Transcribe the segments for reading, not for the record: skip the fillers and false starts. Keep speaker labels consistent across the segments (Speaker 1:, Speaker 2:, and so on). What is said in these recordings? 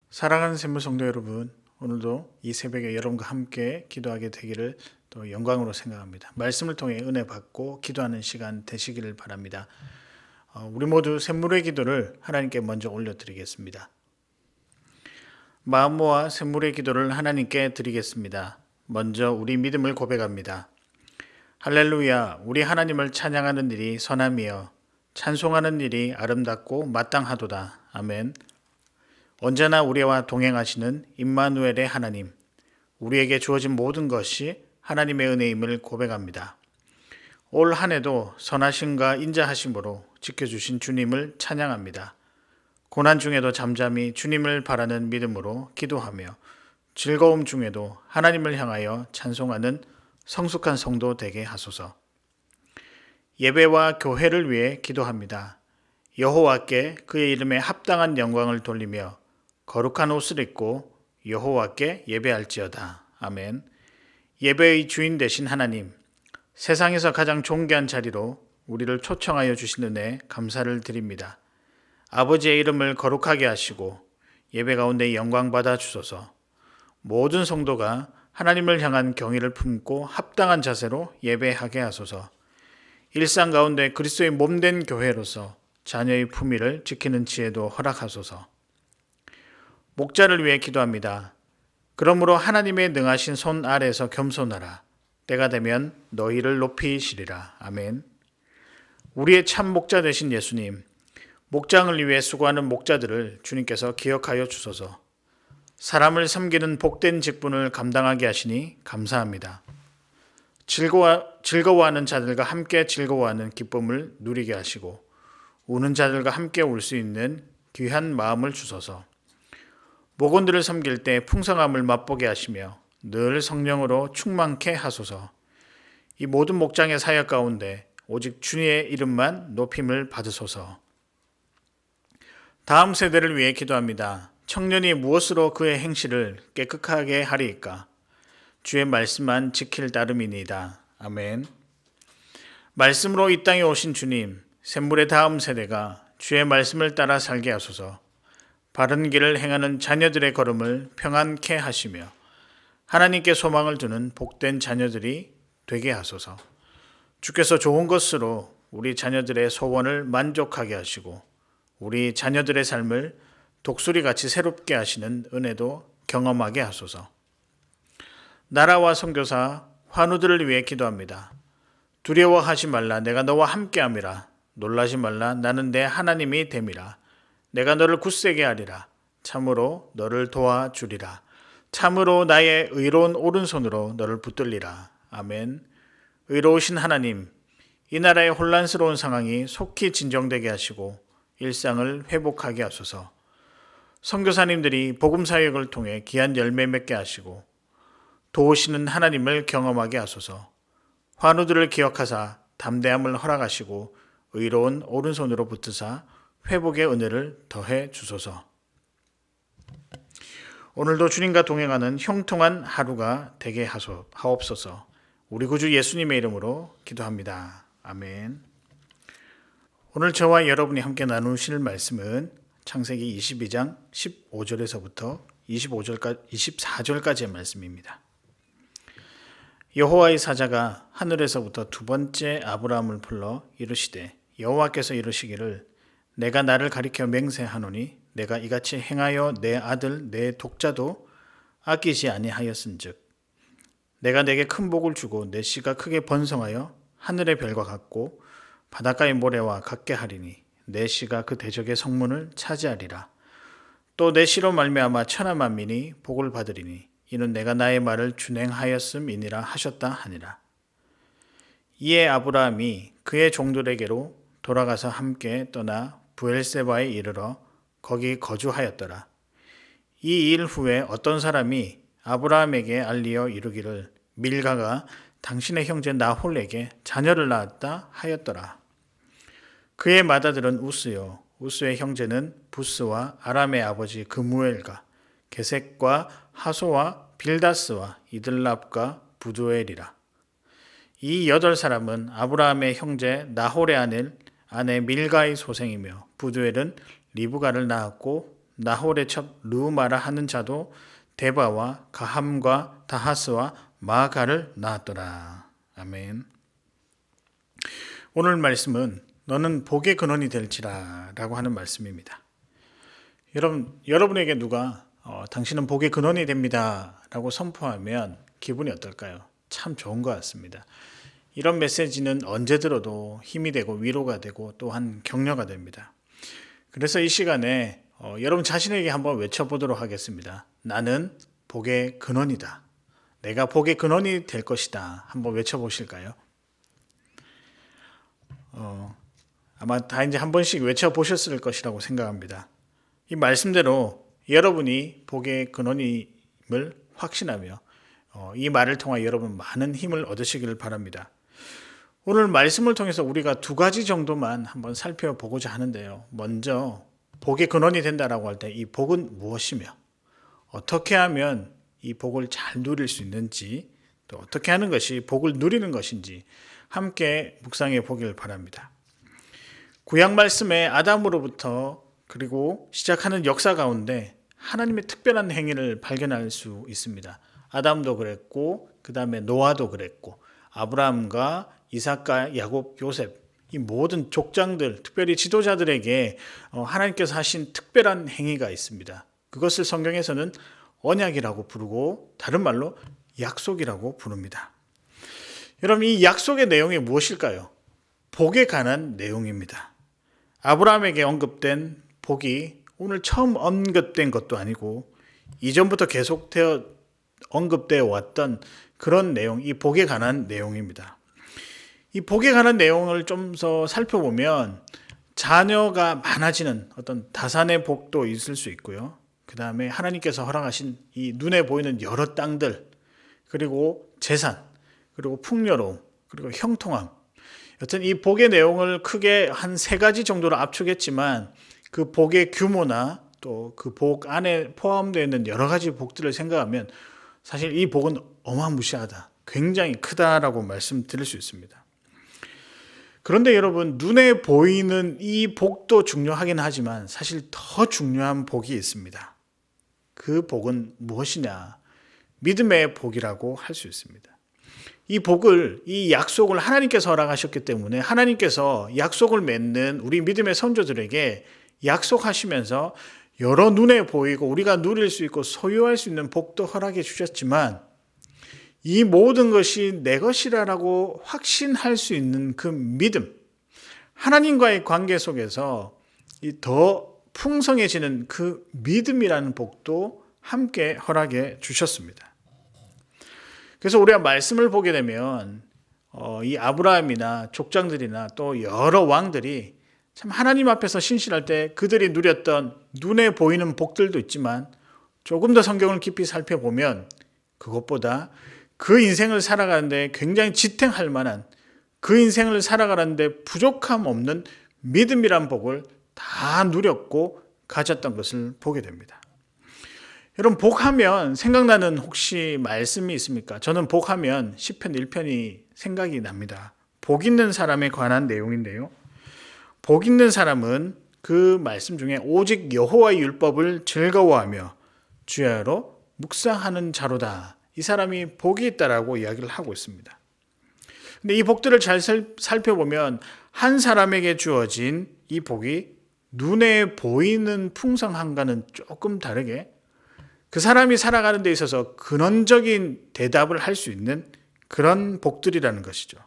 Speaker 1: 사랑하는 샘물 성도 여러분, 오늘도 이 새벽에 여러분과 함께 기도하게 되기를 또 영광으로 생각합니다. 말씀을 통해 은혜 받고 기도하는 시간 되시기를 바랍니다. 우리 모두 샘물의 기도를 하나님께 먼저 올려드리겠습니다. 마음 모아 샘물의 기도를 하나님께 드리겠습니다. 먼저 우리 믿음을 고백합니다. 할렐루야, 우리 하나님을 찬양하는 일이 선함이여 찬송하는 일이 아름답고 마땅하도다. 아멘. 언제나 우리와 동행하시는 임마누엘의 하나님, 우리에게 주어진 모든 것이 하나님의 은혜임을 고백합니다. 올 한 해도 선하심과 인자하심으로 지켜주신 주님을 찬양합니다. 고난 중에도 잠잠히 주님을 바라는 믿음으로 기도하며 즐거움 중에도 하나님을 향하여 찬송하는 성숙한 성도 되게 하소서. 예배와 교회를 위해 기도합니다. 여호와께 그의 이름에 합당한 영광을 돌리며 거룩한 옷을 입고 여호와께 예배할지어다. 아멘. 예배의 주인 되신 하나님, 세상에서 가장 존귀한 자리로 우리를 초청하여 주신 은혜 감사를 드립니다. 아버지의 이름을 거룩하게 하시고 예배 가운데 영광 받아 주소서. 모든 성도가 하나님을 향한 경의를 품고 합당한 자세로 예배하게 하소서. 일상 가운데 그리스도의 몸된 교회로서 자녀의 품위를 지키는 지혜도 허락하소서. 목자를 위해 기도합니다. 그러므로 하나님의 능하신 손 아래에서 겸손하라. 때가 되면 너희를 높이시리라. 아멘. 우리의 참 목자 되신 예수님, 목장을 위해 수고하는 목자들을 주님께서 기억하여 주소서. 사람을 섬기는 복된 직분을 감당하게 하시니 감사합니다. 즐거워하는 자들과 함께 즐거워하는 기쁨을 누리게 하시고 우는 자들과 함께 울 수 있는 귀한 마음을 주소서. 목원들을 섬길 때 풍성함을 맛보게 하시며 늘 성령으로 충만케 하소서. 이 모든 목장의 사역 가운데 오직 주님의 이름만 높임을 받으소서. 다음 세대를 위해 기도합니다. 청년이 무엇으로 그의 행실을 깨끗하게 하리이까? 주의 말씀만 지킬 따름이니이다. 아멘. 말씀으로 이 땅에 오신 주님, 샘물의 다음 세대가 주의 말씀을 따라 살게 하소서. 바른 길을 행하는 자녀들의 걸음을 평안케 하시며 하나님께 소망을 두는 복된 자녀들이 되게 하소서. 주께서 좋은 것으로 우리 자녀들의 소원을 만족하게 하시고 우리 자녀들의 삶을 독수리같이 새롭게 하시는 은혜도 경험하게 하소서. 나라와 선교사 환우들을 위해 기도합니다. 두려워하지 말라. 내가 너와 함께함이라. 놀라지 말라. 나는 내 하나님이 됨이라. 내가 너를 굳세게 하리라. 참으로 너를 도와주리라. 참으로 나의 의로운 오른손으로 너를 붙들리라. 아멘. 의로우신 하나님, 이 나라의 혼란스러운 상황이 속히 진정되게 하시고 일상을 회복하게 하소서. 선교사님들이 복음 사역을 통해 귀한 열매 맺게 하시고 도우시는 하나님을 경험하게 하소서. 환우들을 기억하사 담대함을 허락하시고 의로운 오른손으로 붙으사 회복의 은혜를 더해 주소서. 오늘도 주님과 동행하는 형통한 하루가 되게 하옵소서. 우리 구주 예수님의 이름으로 기도합니다. 아멘. 오늘 저와 여러분이 함께 나누실 말씀은 창세기 22장 15절에서부터 24절까지의 말씀입니다. 여호와의 사자가 하늘에서부터 두 번째 아브라함을 불러 이르시되 여호와께서 이르시기를 내가 나를 가리켜 맹세하노니 내가 이같이 행하여 내 아들 내 독자도 아끼지 아니하였은즉 내가 내게 큰 복을 주고 내 씨가 크게 번성하여 하늘의 별과 같고 바닷가의 모래와 같게 하리니 내 씨가 그 대적의 성문을 차지하리라. 또 내 씨로 말미암아 천하 만민이 복을 받으리니 이는 내가 나의 말을 준행하였음이니라 하셨다 하니라. 이에 아브라함이 그의 종들에게로 돌아가서 함께 떠나 브엘세바에 이르러 거기 거주하였더라. 이 일 후에 어떤 사람이 아브라함에게 알리어 이르기를 밀가가 당신의 형제 나홀에게 자녀를 낳았다 하였더라. 그의 맏아들은 우스요 우스의 형제는 부스와 아람의 아버지 그무엘과 게색과 하소와 빌다스와 이들랍과 부두엘이라. 이 8사람은 아브라함의 형제 나홀의 아내 밀가의 소생이며 부두엘은 리브가를 낳았고 나홀의 첩 르우마라 하는 자도 데바와 가함과 다하스와 마가를 낳았더라. 아멘. 오늘 말씀은 너는 복의 근원이 될지라 라고 하는 말씀입니다. 여러분에게 누가 당신은 복의 근원이 됩니다 라고 선포하면 기분이 어떨까요? 참 좋은 것 같습니다. 이런 메시지는 언제 들어도 힘이 되고 위로가 되고 또한 격려가 됩니다. 그래서 이 시간에 여러분 자신에게 한번 외쳐보도록 하겠습니다. 나는 복의 근원이다. 내가 복의 근원이 될 것이다. 한번 외쳐보실까요? 아마 다 이제 한 번씩 외쳐보셨을 것이라고 생각합니다. 이 말씀대로 여러분이 복의 근원임을 확신하며 이 말을 통해 여러분 많은 힘을 얻으시기를 바랍니다. 오늘 말씀을 통해서 우리가 두 가지 정도만 한번 살펴보고자 하는데요. 먼저 복의 근원이 된다라고 할 때 이 복은 무엇이며 어떻게 하면 이 복을 잘 누릴 수 있는지 또 어떻게 하는 것이 복을 누리는 것인지 함께 묵상해 보기를 바랍니다. 구약 말씀에 아담으로부터 그리고 시작하는 역사 가운데 하나님의 특별한 행위를 발견할 수 있습니다. 아담도 그랬고 그 다음에 노아도 그랬고 아브라함과 이삭과 야곱, 요셉 이 모든 족장들 특별히 지도자들에게 하나님께서 하신 특별한 행위가 있습니다. 그것을 성경에서는 언약이라고 부르고 다른 말로 약속이라고 부릅니다. 여러분 이 약속의 내용이 무엇일까요? 복에 관한 내용입니다. 아브라함에게 언급된 복이 오늘 처음 언급된 것도 아니고 이전부터 계속되어 언급되어 왔던 그런 내용, 이 복에 관한 내용입니다. 이 복에 관한 내용을 좀 더 살펴보면 자녀가 많아지는 어떤 다산의 복도 있을 수 있고요. 그 다음에 하나님께서 허락하신 이 눈에 보이는 여러 땅들, 그리고 재산, 그리고 풍요로움, 그리고 형통함. 여튼 이 복의 내용을 크게 한 세 가지 정도로 압축했지만 그 복의 규모나 또 그 복 안에 포함되어 있는 여러 가지 복들을 생각하면 사실 이 복은 어마무시하다, 굉장히 크다라고 말씀드릴 수 있습니다. 그런데 여러분 눈에 보이는 이 복도 중요하긴 하지만 사실 더 중요한 복이 있습니다. 그 복은 무엇이냐? 믿음의 복이라고 할 수 있습니다. 이 복을, 이 약속을 하나님께서 허락하셨기 때문에 하나님께서 약속을 맺는 우리 믿음의 선조들에게 약속하시면서 여러 눈에 보이고 우리가 누릴 수 있고 소유할 수 있는 복도 허락해 주셨지만 이 모든 것이 내 것이라고 확신할 수 있는 그 믿음, 하나님과의 관계 속에서 더 풍성해지는 그 믿음이라는 복도 함께 허락해 주셨습니다. 그래서 우리가 말씀을 보게 되면 이 아브라함이나 족장들이나 또 여러 왕들이 참 하나님 앞에서 신실할 때 그들이 누렸던 눈에 보이는 복들도 있지만 조금 더 성경을 깊이 살펴보면 그것보다 그 인생을 살아가는데 굉장히 지탱할 만한 그 인생을 살아가는데 부족함 없는 믿음이란 복을 다 누렸고 가졌던 것을 보게 됩니다. 여러분 복하면 생각나는 혹시 말씀이 있습니까? 저는 복하면 시편 1편이 생각이 납니다. 복 있는 사람에 관한 내용인데요. 복 있는 사람은 그 말씀 중에 오직 여호와의 율법을 즐거워하며 주야로 묵상하는 자로다. 이 사람이 복이 있다라고 이야기를 하고 있습니다. 근데 이 복들을 잘 살펴보면 한 사람에게 주어진 이 복이 눈에 보이는 풍성함과는 조금 다르게 그 사람이 살아가는 데 있어서 근원적인 대답을 할 수 있는 그런 복들이라는 것이죠.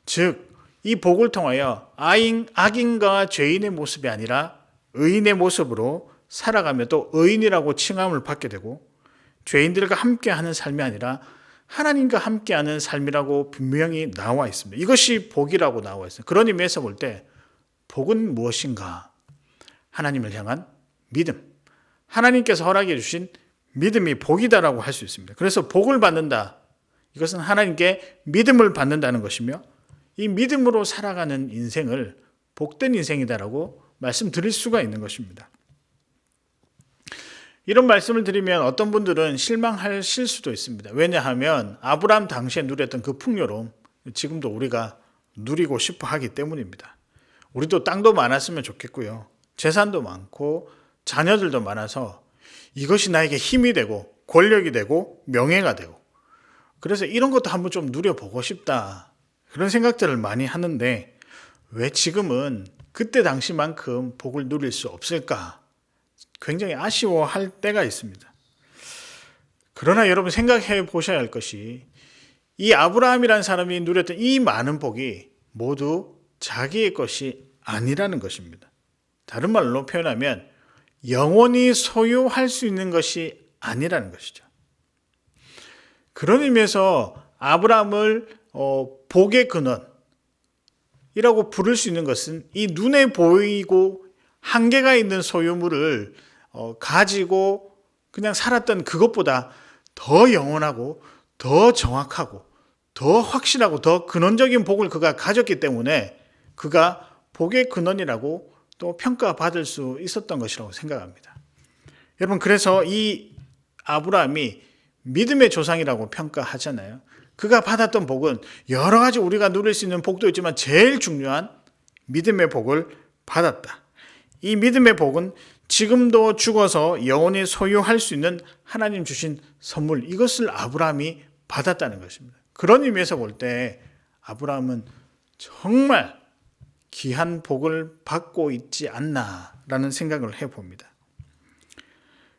Speaker 1: 즉, 이 복을 통하여 악인과 죄인의 모습이 아니라 의인의 모습으로 살아가며 또 의인이라고 칭함을 받게 되고 죄인들과 함께하는 삶이 아니라 하나님과 함께하는 삶이라고 분명히 나와 있습니다. 이것이 복이라고 나와 있습니다. 그런 의미에서 볼 때 복은 무엇인가? 하나님을 향한 믿음, 하나님께서 허락해 주신 믿음이 복이다라고 할 수 있습니다. 그래서 복을 받는다. 이것은 하나님께 믿음을 받는다는 것이며 이 믿음으로 살아가는 인생을 복된 인생이다라고 말씀드릴 수가 있는 것입니다. 이런 말씀을 드리면 어떤 분들은 실망하실 수도 있습니다. 왜냐하면 아브라함 당시에 누렸던 그 풍요로움 지금도 우리가 누리고 싶어 하기 때문입니다. 우리도 땅도 많았으면 좋겠고요. 재산도 많고 자녀들도 많아서 이것이 나에게 힘이 되고 권력이 되고 명예가 되고, 그래서 이런 것도 한번 좀 누려보고 싶다, 그런 생각들을 많이 하는데 왜 지금은 그때 당시만큼 복을 누릴 수 없을까, 굉장히 아쉬워할 때가 있습니다. 그러나 여러분 생각해 보셔야 할 것이, 이 아브라함이라는 사람이 누렸던 이 많은 복이 모두 자기의 것이 아니라는 것입니다. 다른 말로 표현하면 영원히 소유할 수 있는 것이 아니라는 것이죠. 그런 의미에서 아브라함을 복의 근원이라고 부를 수 있는 것은, 이 눈에 보이고 한계가 있는 소유물을 가지고 그냥 살았던 그것보다 더 영원하고 더 정확하고 더 확실하고 더 근원적인 복을 그가 가졌기 때문에 그가 복의 근원이라고 또 평가받을 수 있었던 것이라고 생각합니다. 여러분, 그래서 이 아브라함이 믿음의 조상이라고 평가하잖아요. 그가 받았던 복은 여러 가지 우리가 누릴 수 있는 복도 있지만 제일 중요한 믿음의 복을 받았다. 이 믿음의 복은 지금도 죽어서 영원히 소유할 수 있는 하나님 주신 선물, 이것을 아브라함이 받았다는 것입니다. 그런 의미에서 볼 때 아브라함은 정말 귀한 복을 받고 있지 않나라는 생각을 해봅니다.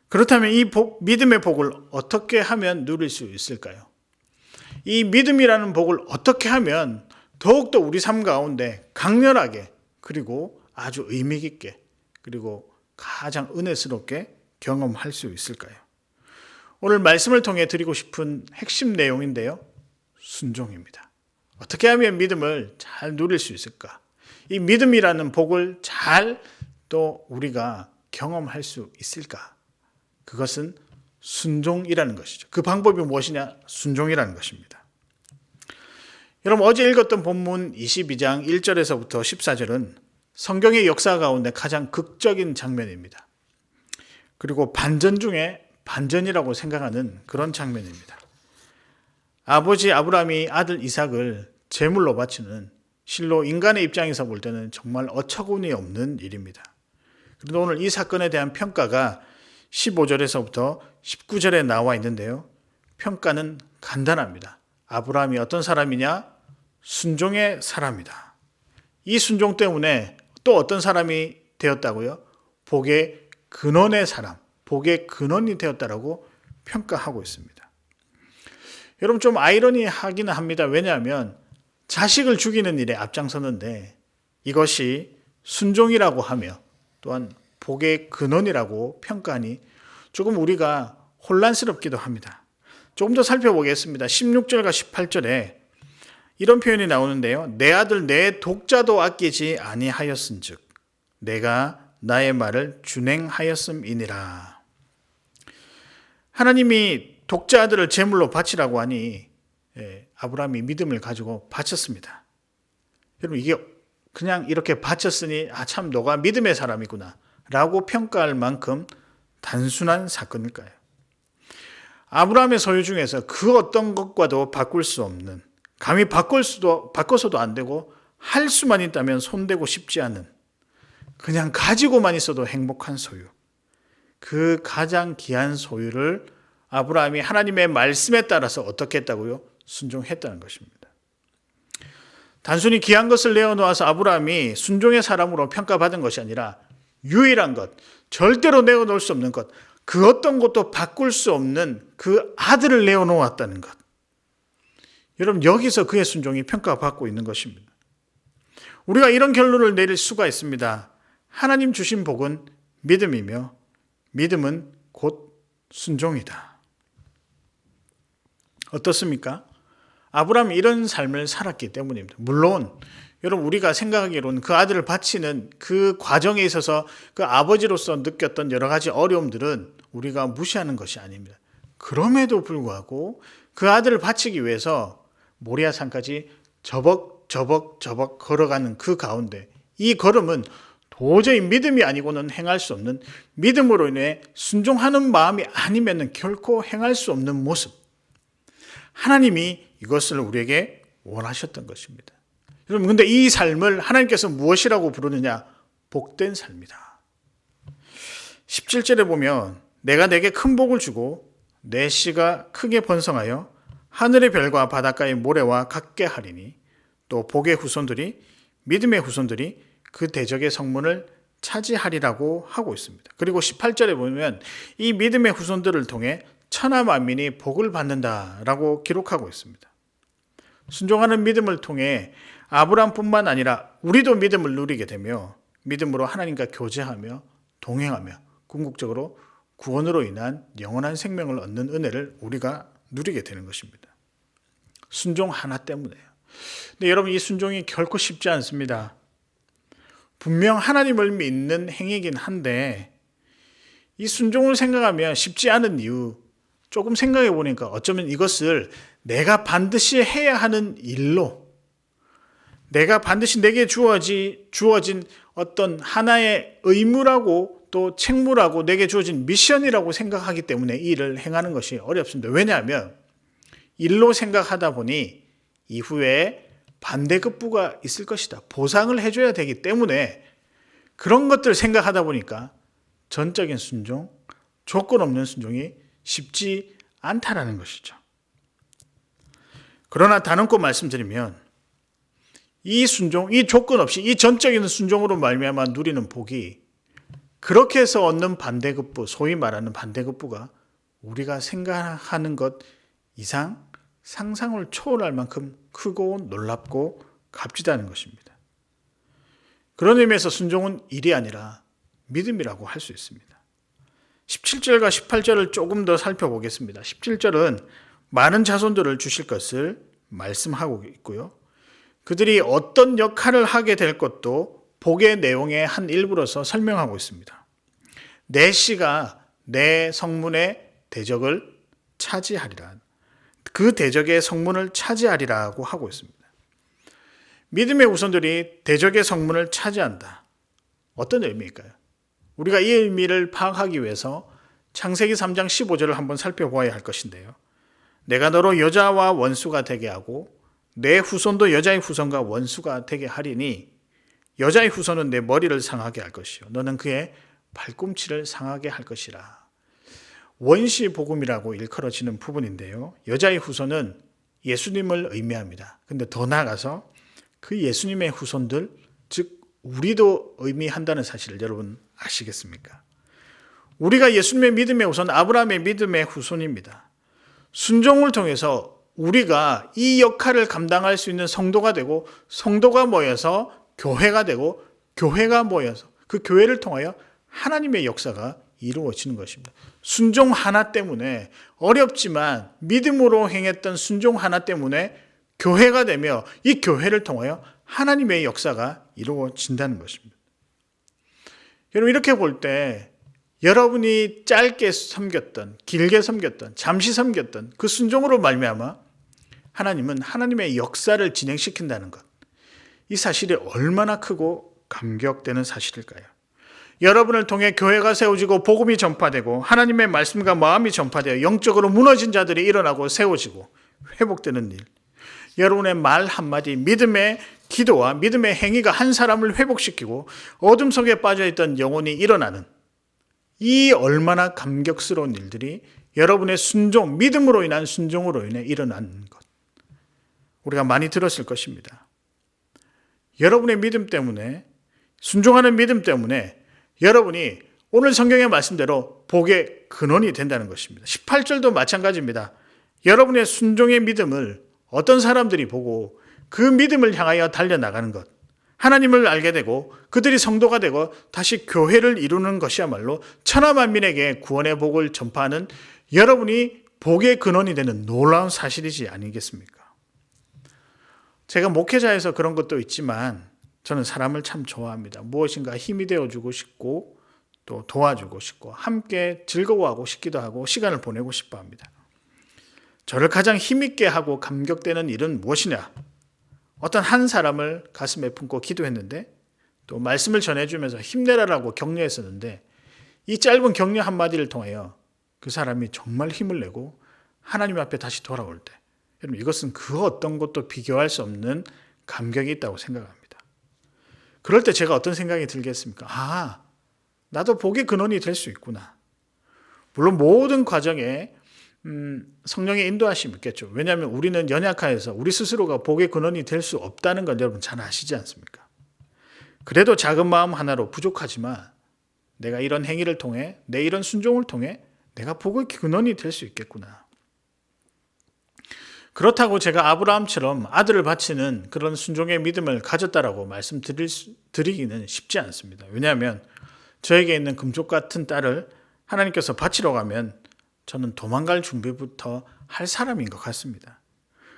Speaker 1: 그렇다면 이 믿음의 복을 어떻게 하면 누릴 수 있을까요? 이 믿음이라는 복을 어떻게 하면 더욱더 우리 삶 가운데 강렬하게, 그리고 아주 의미 깊게, 그리고 가장 은혜스럽게 경험할 수 있을까요? 오늘 말씀을 통해 드리고 싶은 핵심 내용인데요, 순종입니다. 어떻게 하면 믿음을 잘 누릴 수 있을까? 이 믿음이라는 복을 잘 또 우리가 경험할 수 있을까? 그것은 순종이라는 것이죠. 그 방법이 무엇이냐? 순종이라는 것입니다. 여러분, 어제 읽었던 본문 22장 1절에서부터 14절은 성경의 역사 가운데 가장 극적인 장면입니다. 그리고 반전 중에 반전이라고 생각하는 그런 장면입니다. 아버지 아브라함이 아들 이삭을 제물로 바치는, 실로 인간의 입장에서 볼 때는 정말 어처구니 없는 일입니다. 그런데 오늘 이 사건에 대한 평가가 15절에서부터 19절에 나와 있는데요, 평가는 간단합니다. 아브라함이 어떤 사람이냐? 순종의 사람이다. 이 순종 때문에 또 어떤 사람이 되었다고요? 복의 근원의 사람, 복의 근원이 되었다라고 평가하고 있습니다. 여러분, 좀 아이러니하기는 합니다. 왜냐하면 자식을 죽이는 일에 앞장섰는데 이것이 순종이라고 하며 또한 복의 근원이라고 평가하니 조금 우리가 혼란스럽기도 합니다. 조금 더 살펴보겠습니다. 16절과 18절에 이런 표현이 나오는데요, 내 아들 내 독자도 아끼지 아니하였은즉 내가 나의 말을 준행하였음이니라. 하나님이 독자 아들을 제물로 바치라고 하니 아브라함이 믿음을 가지고 바쳤습니다. 여러분, 이게 그냥 이렇게 바쳤으니 참 너가 믿음의 사람이구나 라고 평가할 만큼 단순한 사건일까요? 아브라함의 소유 중에서 그 어떤 것과도 바꿀 수 없는, 감히 바꿔서도 안 되고 할 수만 있다면 손대고 싶지 않은, 그냥 가지고만 있어도 행복한 소유, 그 가장 귀한 소유를 아브라함이 하나님의 말씀에 따라서 어떻게 했다고요? 순종했다는 것입니다. 단순히 귀한 것을 내어놓아서 아브라함이 순종의 사람으로 평가받은 것이 아니라 유일한 것, 절대로 내어놓을 수 없는 것, 그 어떤 것도 바꿀 수 없는 그 아들을 내어놓았다는 것. 여러분, 여기서 그의 순종이 평가받고 있는 것입니다. 우리가 이런 결론을 내릴 수가 있습니다. 하나님 주신 복은 믿음이며 믿음은 곧 순종이다. 어떻습니까? 아브라함이 이런 삶을 살았기 때문입니다. 물론 여러분, 우리가 생각하기로는 그 아들을 바치는 그 과정에 있어서 그 아버지로서 느꼈던 여러 가지 어려움들은 우리가 무시하는 것이 아닙니다. 그럼에도 불구하고 그 아들을 바치기 위해서 모리아산까지 저벅저벅 걸어가는 그 가운데, 이 걸음은 도저히 믿음이 아니고는 행할 수 없는, 믿음으로 인해 순종하는 마음이 아니면 결코 행할 수 없는 모습, 하나님이 이것을 우리에게 원하셨던 것입니다. 여러분, 근데 이 삶을 하나님께서 무엇이라고 부르느냐? 복된 삶이다. 17절에 보면 내가 내게 큰 복을 주고 내 씨가 크게 번성하여 하늘의 별과 바닷가의 모래와 같게 하리니 또 복의 후손들이 믿음의 후손들이 그 대적의 성문을 차지하리라고 하고 있습니다. 그리고 18절에 보면 이 믿음의 후손들을 통해 천하 만민이 복을 받는다라고 기록하고 있습니다. 순종하는 믿음을 통해 아브라함뿐만 아니라 우리도 믿음을 누리게 되며 믿음으로 하나님과 교제하며 동행하며 궁극적으로 구원으로 인한 영원한 생명을 얻는 은혜를 우리가 누리게 되는 것입니다. 순종 하나 때문에요. 근데 여러분, 이 순종이 결코 쉽지 않습니다. 분명 하나님을 믿는 행위이긴 한데 이 순종을 생각하면 쉽지 않은 이유, 조금 생각해 보니까 어쩌면 이것을 내가 반드시 해야 하는 일로, 내가 반드시 내게 주어진 어떤 하나의 의무라고 또 책무라고 내게 주어진 미션이라고 생각하기 때문에 이 일을 행하는 것이 어렵습니다. 왜냐하면 일로 생각하다 보니 이후에 반대급부가 있을 것이다, 보상을 해줘야 되기 때문에 그런 것들 생각하다 보니까 전적인 순종, 조건 없는 순종이 쉽지 않다라는 것이죠. 그러나 다듬고 말씀드리면 이 순종, 이 조건 없이 이 전적인 순종으로 말미암아 누리는 복이 그렇게 해서 얻는 반대급부, 소위 말하는 반대급부가 우리가 생각하는 것 이상 상상을 초월할 만큼 크고 놀랍고 값지다는 것입니다. 그런 의미에서 순종은 일이 아니라 믿음이라고 할 수 있습니다. 17절과 18절을 조금 더 살펴보겠습니다. 17절은 많은 자손들을 주실 것을 말씀하고 있고요. 그들이 어떤 역할을 하게 될 것도 복의 내용의 한 일부로서 설명하고 있습니다. 내 씨가 내 성문의 대적을 차지하리라. 그 대적의 성문을 차지하리라고 하고 있습니다. 믿음의 후손들이 대적의 성문을 차지한다. 어떤 의미일까요? 우리가 이 의미를 파악하기 위해서 창세기 3장 15절을 한번 살펴보아야 할 것인데요. 내가 너로 여자와 원수가 되게 하고 내 후손도 여자의 후손과 원수가 되게 하리니 여자의 후손은 내 머리를 상하게 할 것이요 너는 그의 발꿈치를 상하게 할 것이라. 원시 복음이라고 일컬어지는 부분인데요. 여자의 후손은 예수님을 의미합니다. 근데 더 나아가서 그 예수님의 후손들, 즉 우리도 의미한다는 사실을 여러분 아시겠습니까? 우리가 예수님의 믿음의 후손, 아브라함의 믿음의 후손입니다. 순종을 통해서 우리가 이 역할을 감당할 수 있는 성도가 되고, 성도가 모여서 교회가 되고, 교회가 모여서 그 교회를 통하여 하나님의 역사가 이루어지는 것입니다. 순종 하나 때문에, 어렵지만 믿음으로 행했던 순종 하나 때문에 교회가 되며 이 교회를 통하여 하나님의 역사가 이루어진다는 것입니다. 여러분, 이렇게 볼 때 여러분이 짧게 섬겼던, 길게 섬겼던, 잠시 섬겼던 그 순종으로 말미암아 하나님은 하나님의 역사를 진행시킨다는 것, 이 사실이 얼마나 크고 감격되는 사실일까요? 여러분을 통해 교회가 세워지고 복음이 전파되고 하나님의 말씀과 마음이 전파되어 영적으로 무너진 자들이 일어나고 세워지고 회복되는 일, 여러분의 말 한마디, 믿음의 기도와 믿음의 행위가 한 사람을 회복시키고 어둠 속에 빠져있던 영혼이 일어나는 이 얼마나 감격스러운 일들이 여러분의 순종, 믿음으로 인한 순종으로 인해 일어난 것, 우리가 많이 들었을 것입니다. 여러분의 믿음 때문에, 순종하는 믿음 때문에 여러분이 오늘 성경의 말씀대로 복의 근원이 된다는 것입니다. 18절도 마찬가지입니다. 여러분의 순종의 믿음을 어떤 사람들이 보고 그 믿음을 향하여 달려나가는 것, 하나님을 알게 되고 그들이 성도가 되고 다시 교회를 이루는 것이야말로 천하 만민에게 구원의 복을 전파하는 여러분이 복의 근원이 되는 놀라운 사실이지 아니겠습니까? 제가 목회자에서 그런 것도 있지만 저는 사람을 참 좋아합니다. 무엇인가 힘이 되어주고 싶고 또 도와주고 싶고 함께 즐거워하고 싶기도 하고 시간을 보내고 싶어 합니다. 저를 가장 힘있게 하고 감격되는 일은 무엇이냐? 어떤 한 사람을 가슴에 품고 기도했는데 또 말씀을 전해주면서 힘내라라고 격려했었는데 이 짧은 격려 한마디를 통하여 그 사람이 정말 힘을 내고 하나님 앞에 다시 돌아올 때, 여러분, 이것은 그 어떤 것도 비교할 수 없는 감격이 있다고 생각합니다. 그럴 때 제가 어떤 생각이 들겠습니까? 나도 복의 근원이 될 수 있구나. 물론 모든 과정에 성령의 인도하심이 있겠죠. 왜냐하면 우리는 연약하여서 우리 스스로가 복의 근원이 될 수 없다는 건 여러분 잘 아시지 않습니까? 그래도 작은 마음 하나로 부족하지만 내가 이런 행위를 통해, 내 이런 순종을 통해 내가 복의 근원이 될 수 있겠구나. 그렇다고 제가 아브라함처럼 아들을 바치는 그런 순종의 믿음을 가졌다라고 말씀드리기는 쉽지 않습니다. 왜냐하면 저에게 있는 금쪽 같은 딸을 하나님께서 바치러 가면 저는 도망갈 준비부터 할 사람인 것 같습니다.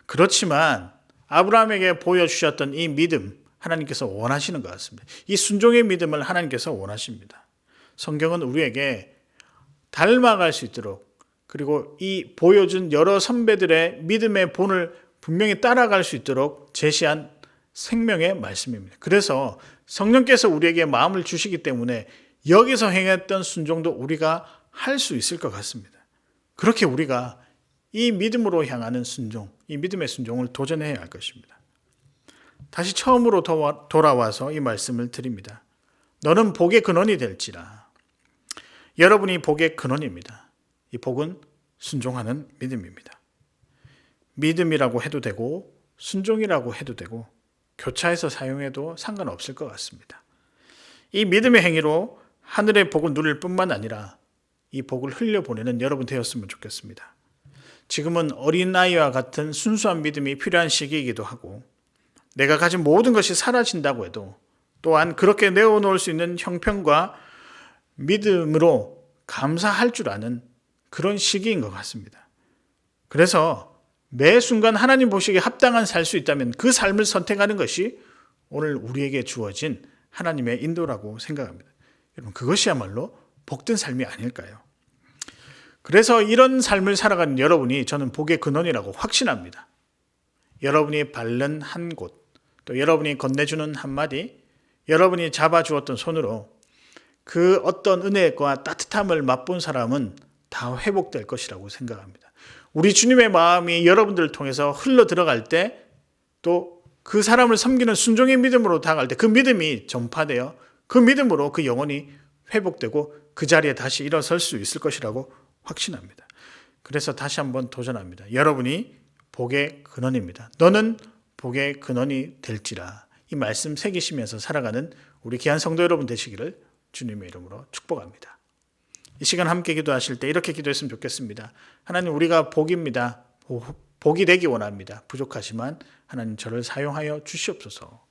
Speaker 1: 그렇지만 아브라함에게 보여주셨던 이 믿음, 하나님께서 원하시는 것 같습니다. 이 순종의 믿음을 하나님께서 원하십니다. 성경은 우리에게 닮아갈 수 있도록, 그리고 이 보여준 여러 선배들의 믿음의 본을 분명히 따라갈 수 있도록 제시한 생명의 말씀입니다. 그래서 성령께서 우리에게 마음을 주시기 때문에 여기서 행했던 순종도 우리가 할 수 있을 것 같습니다. 그렇게 우리가 이 믿음으로 향하는 순종, 이 믿음의 순종을 도전해야 할 것입니다. 다시 처음으로 돌아와서 이 말씀을 드립니다. 너는 복의 근원이 될지라. 여러분이 복의 근원입니다. 이 복은 순종하는 믿음입니다. 믿음이라고 해도 되고 순종이라고 해도 되고 교차해서 사용해도 상관없을 것 같습니다. 이 믿음의 행위로 하늘의 복을 누릴 뿐만 아니라 이 복을 흘려보내는 여러분 되었으면 좋겠습니다. 지금은 어린아이와 같은 순수한 믿음이 필요한 시기이기도 하고 내가 가진 모든 것이 사라진다고 해도 또한 그렇게 내어놓을 수 있는 형편과 믿음으로 감사할 줄 아는 그런 시기인 것 같습니다. 그래서 매 순간 하나님 보시기에 합당한 살 수 있다면 그 삶을 선택하는 것이 오늘 우리에게 주어진 하나님의 인도라고 생각합니다. 여러분 그것이야말로 복된 삶이 아닐까요? 그래서 이런 삶을 살아가는 여러분이 저는 복의 근원이라고 확신합니다. 여러분이 밟는 한 곳, 또 여러분이 건네주는 한마디, 여러분이 잡아주었던 손으로 그 어떤 은혜과 따뜻함을 맛본 사람은 다 회복될 것이라고 생각합니다. 우리 주님의 마음이 여러분들을 통해서 흘러 들어갈 때 또 그 사람을 섬기는 순종의 믿음으로 다가갈 때 그 믿음이 전파되어 그 믿음으로 그 영혼이 회복되고 그 자리에 다시 일어설 수 있을 것이라고 확신합니다. 그래서 다시 한번 도전합니다. 여러분이 복의 근원입니다. 너는 복의 근원이 될지라. 이 말씀 새기시면서 살아가는 우리 귀한 성도 여러분 되시기를 주님의 이름으로 축복합니다. 이 시간 함께 기도하실 때 이렇게 기도했으면 좋겠습니다. 하나님 우리가 복입니다. 복이 되기 원합니다. 부족하지만 하나님 저를 사용하여 주시옵소서.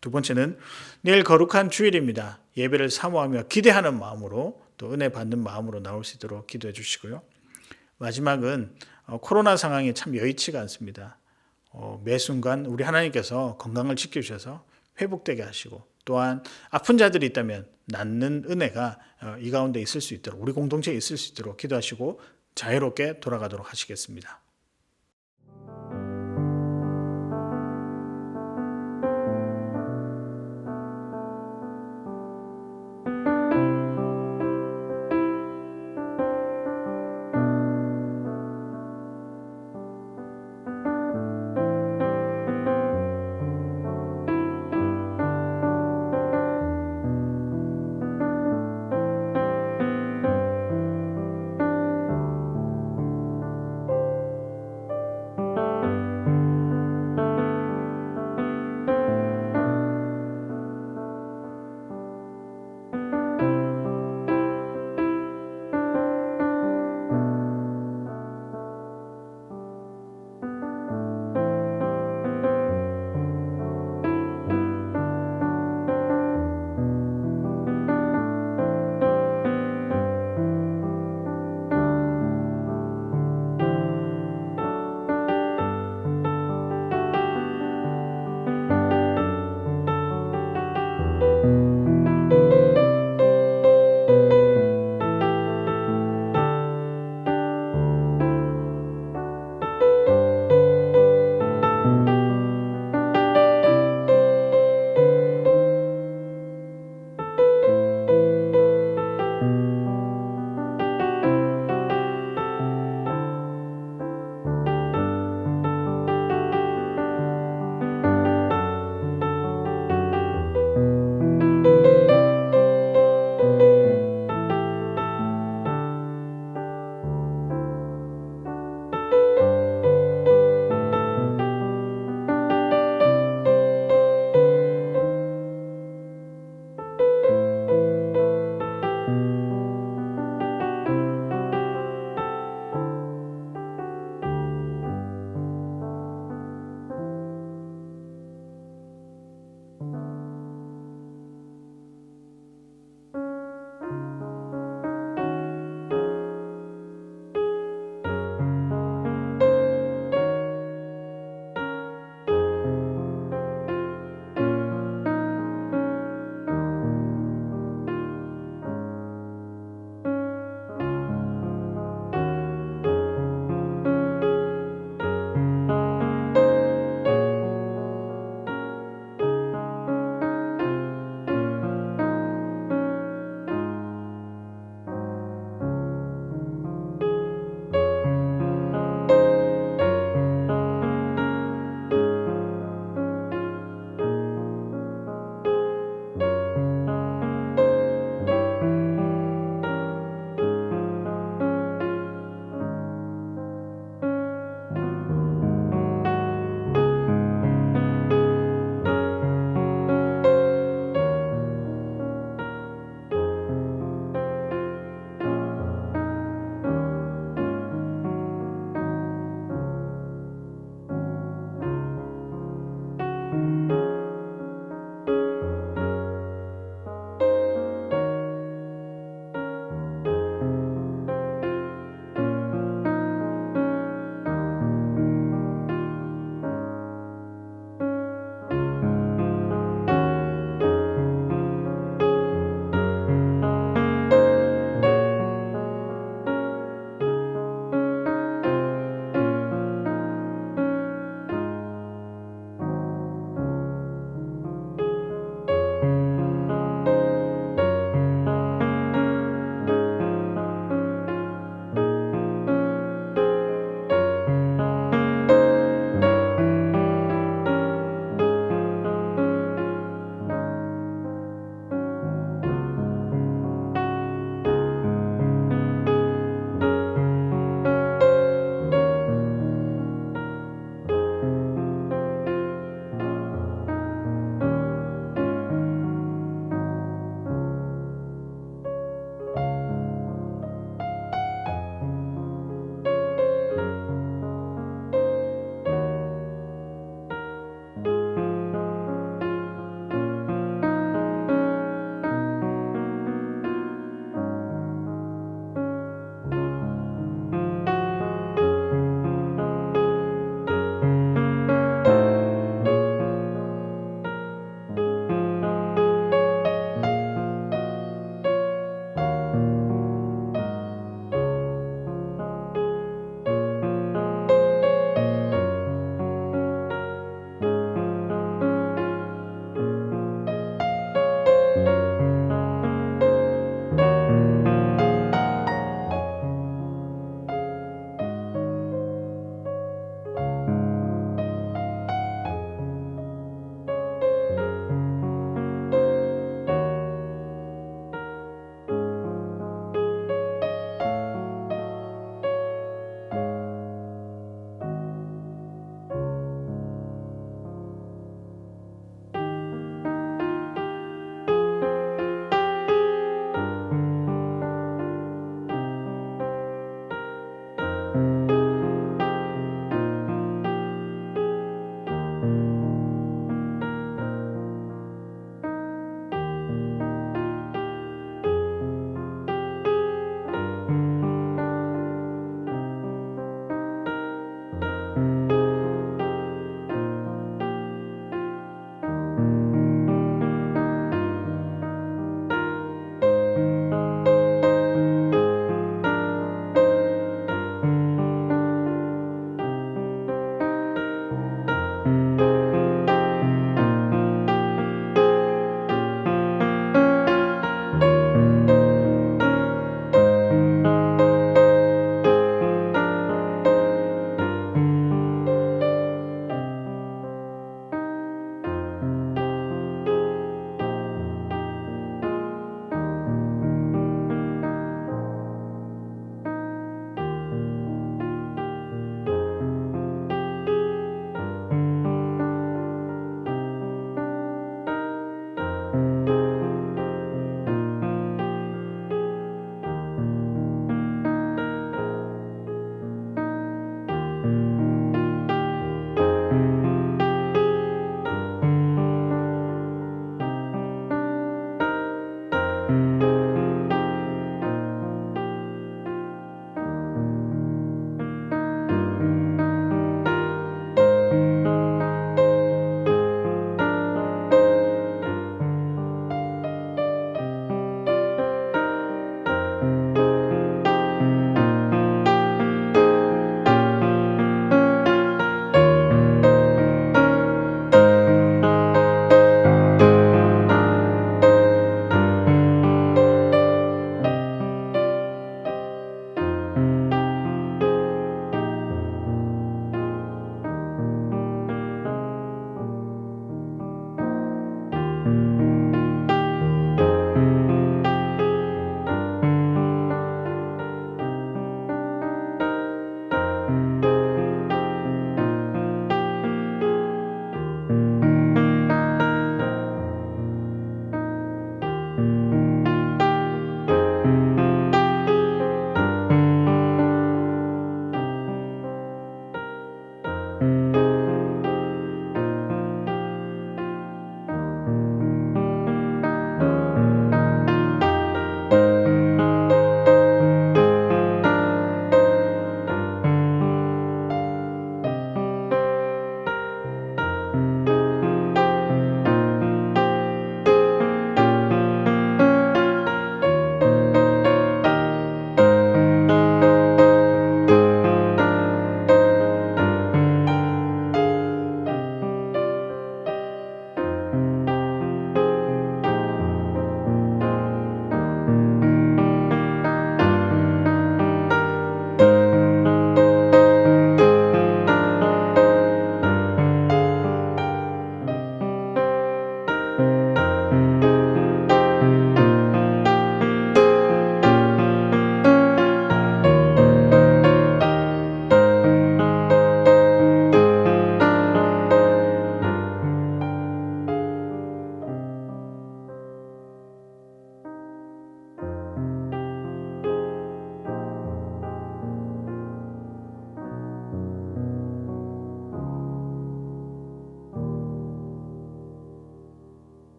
Speaker 1: 두 번째는 내일 거룩한 주일입니다. 예배를 사모하며 기대하는 마음으로 또 은혜 받는 마음으로 나올 수 있도록 기도해 주시고요. 마지막은 코로나 상황이 참 여의치가 않습니다. 매 순간 우리 하나님께서 건강을 지켜주셔서 회복되게 하시고 또한 아픈 자들이 있다면 낫는 은혜가 이 가운데 있을 수 있도록 우리 공동체에 있을 수 있도록 기도하시고 자유롭게 돌아가도록 하시겠습니다.